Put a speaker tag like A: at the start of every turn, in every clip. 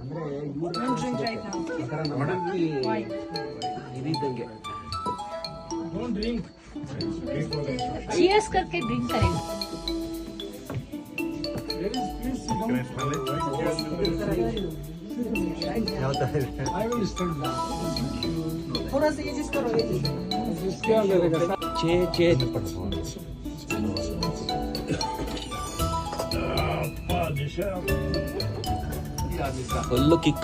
A: Don't drink right now. Why?
B: Don't drink.
A: Cheers करके drink करेंगे.
B: I will stand down.
C: थोड़ा सा ये जिस करो ये
B: इसके अंदर रहेगा.
D: Full kick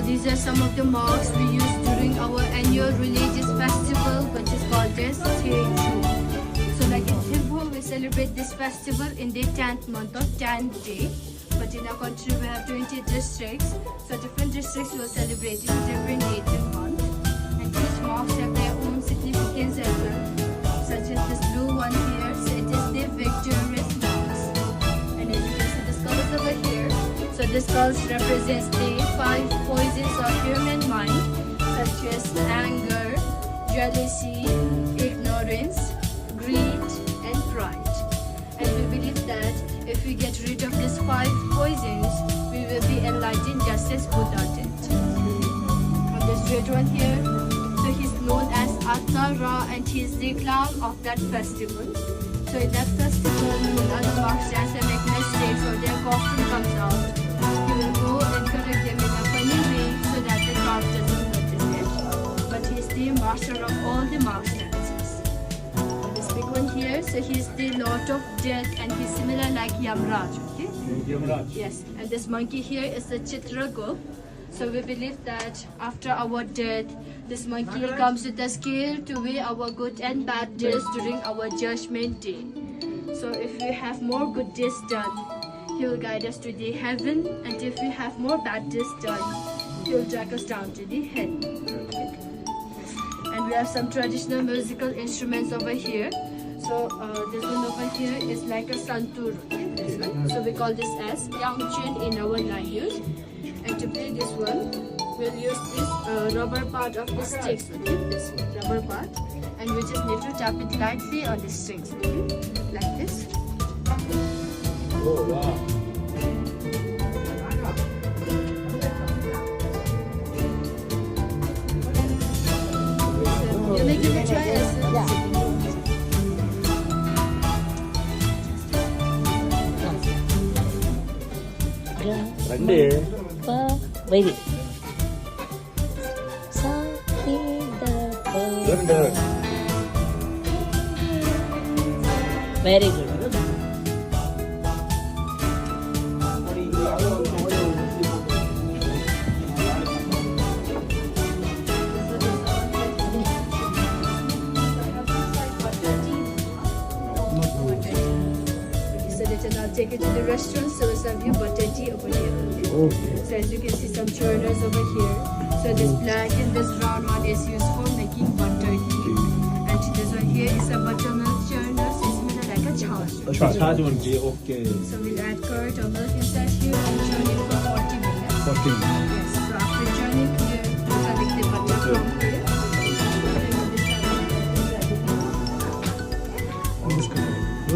E: These are some of the marks we use during our annual religious festival, which is called as Teju. So like in Thimphu, we celebrate this festival in the 10th month of 10th day. But in our country, we have 20 districts. So different districts will celebrate it different dates and months. And each marks have their own significance as well. Such as this blue one here, so it is the victorious marks. And as you can see the skulls over here. So the skulls represents the 5 poisons of human mind, such as anger, jealousy, ignorance, greed, and pride. And we believe that if we get rid of these 5 poisons, we will be enlightened just as Buddha did. On this red one here, so he's known as Atara, and he's the clown of that festival. So in that festival, when other marks dance and make mistakes or their costume comes out, he will go and correct them in a funny way so that the crowd doesn't notice it. But he's the master of all the marks dances. This big one here, so he's the lord of death, and he's similar like Yamraj. Okay?
B: Yamaraj.
E: Yes, and this monkey here is the Chitragup. So we believe that after our death, this monkey comes with a scale to weigh our good and bad deeds during our judgment day. So if we have more good deeds done, he will guide us to the heaven, and if we have more bad deeds done, he will drag us down to the hell. Okay? And we have some traditional musical instruments over here. So this one over here is like a santur. Okay? This one. So we call this as yangchen in our language. And to play this one, we'll use this rubber part of the sticks. Okay? This rubber part, and we just need to tap it lightly on the strings. Okay? Like this.
B: Oh wow.
E: You may give it a try as
D: Very very good.
E: Take it to the restaurant, so we'll serve you butter tea over here.
B: Okay.
E: So as you can see some churners over here. So this black and this brown one is used for making butter tea. And this one here is a buttermilk churner, so it's similar like a chash.
B: Okay.
E: So we'll add curd or milk inside here and churn it for 40 minutes.
B: 40.
E: Yes, so after churning here, we'll collect the butter from here.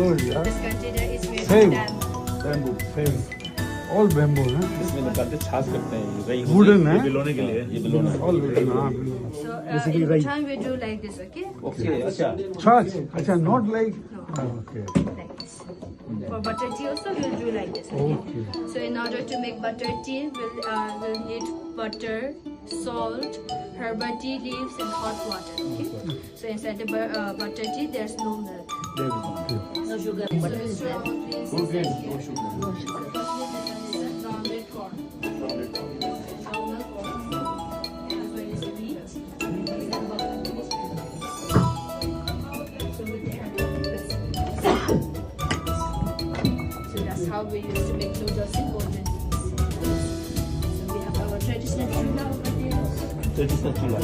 B: Oh yeah.
E: This container is made
B: Same.
E: of bamboo.
B: Bamboo. Same. All bamboo, huh?
F: इसमें निकालते छाछ करते हैं रई
B: Wooden,
F: ये
B: huh?
F: बिलोने के लिए ये बिलोना
B: All wooden.
E: So
B: Basically
E: in
B: right.
E: time we do like this, okay?
F: Okay अच्छा
B: Church. Acha, not like.
E: No.
B: Okay.
E: Like this. For butter tea also we'll do like this. Okay? So in order to make butter tea, we'll need butter, salt, herbal tea leaves, and hot water. Okay? So inside the butter tea, there's no milk.
D: No sugar.
E: So it's okay. No sugar. No sugar. Grounded corn. Grounded corn. As well as wheat. So we can So that's how we used to make noodles in olden days. So we have our traditional chula over there.
F: Traditional चूल्हा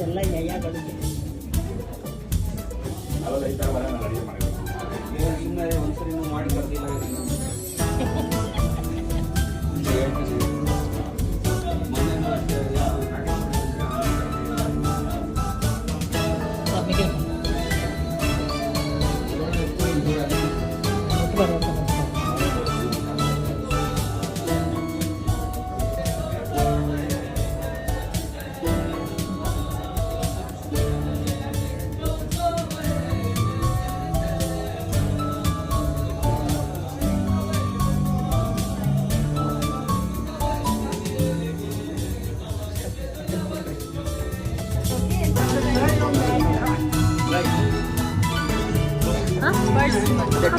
D: ಎಲ್ಲ ಯಾ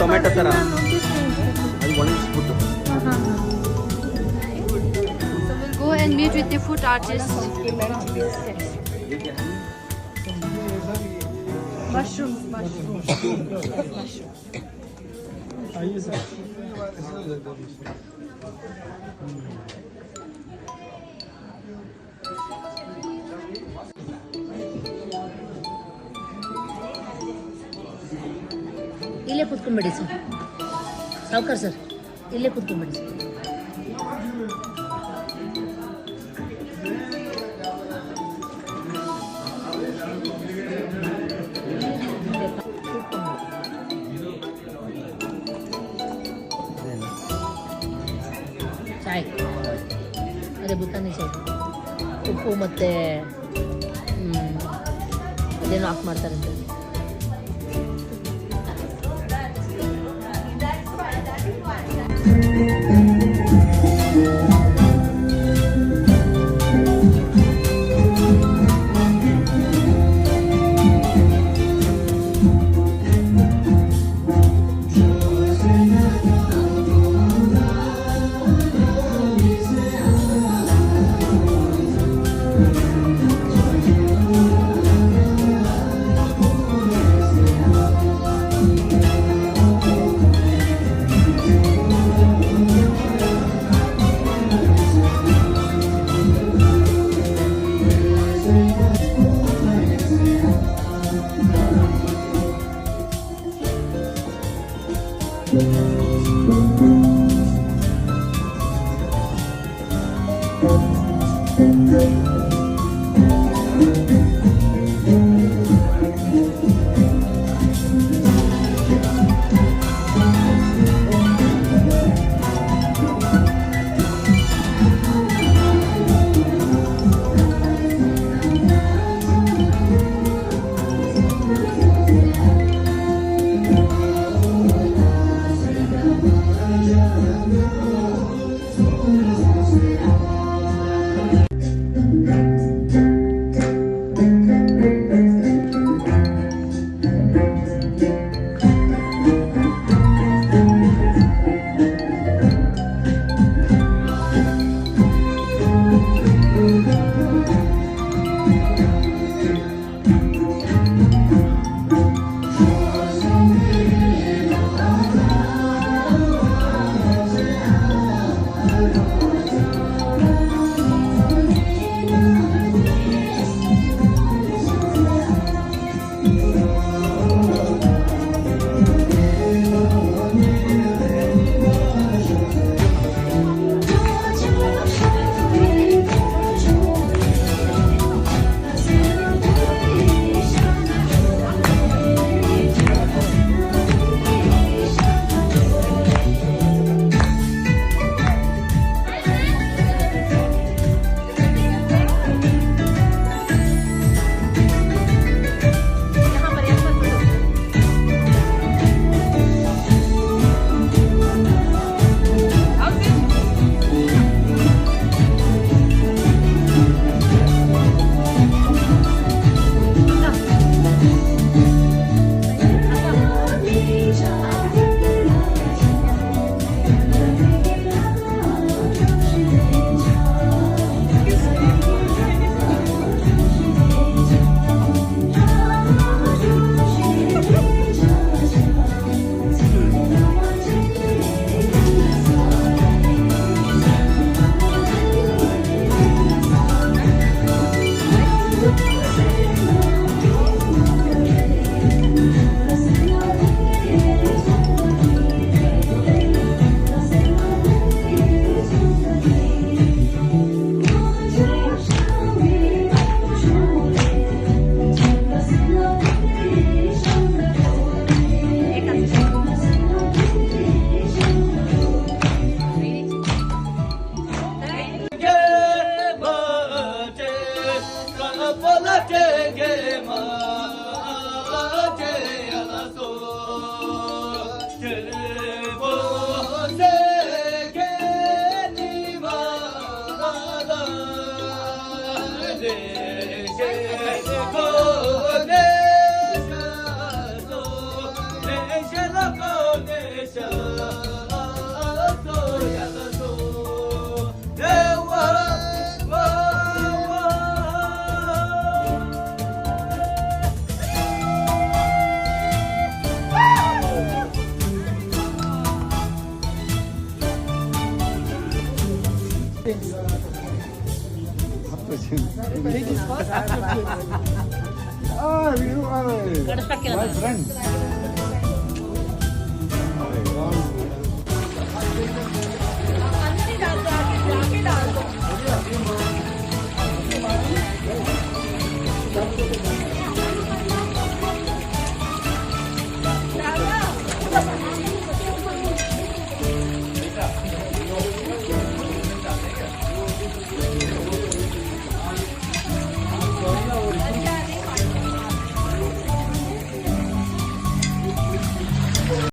C: tomato ತರ
E: So we'll go and meet with the food artist. Mushrooms.
D: ಇಲ್ಲೇ ಕೂತ್ಕೊಂಡ್ಬಿಡಿ sir ಸಾವ್ಕಾರ್ sir ಇಲ್ಲೇ ಕೂತ್ಕೊಂಡ್ಬಿಡಿ sir ಚಾಯ್ ಅದೇ ಬುತ್ತಾನಿ ಚಾಯ್ ಉಪ್ಪು ಮತ್ತು ಅದೇನೋ of ಮಾಡ್ತಾರಂತೆ
B: Ah, you are
D: गणेश पाठ केला
B: my
D: होता.
B: friend.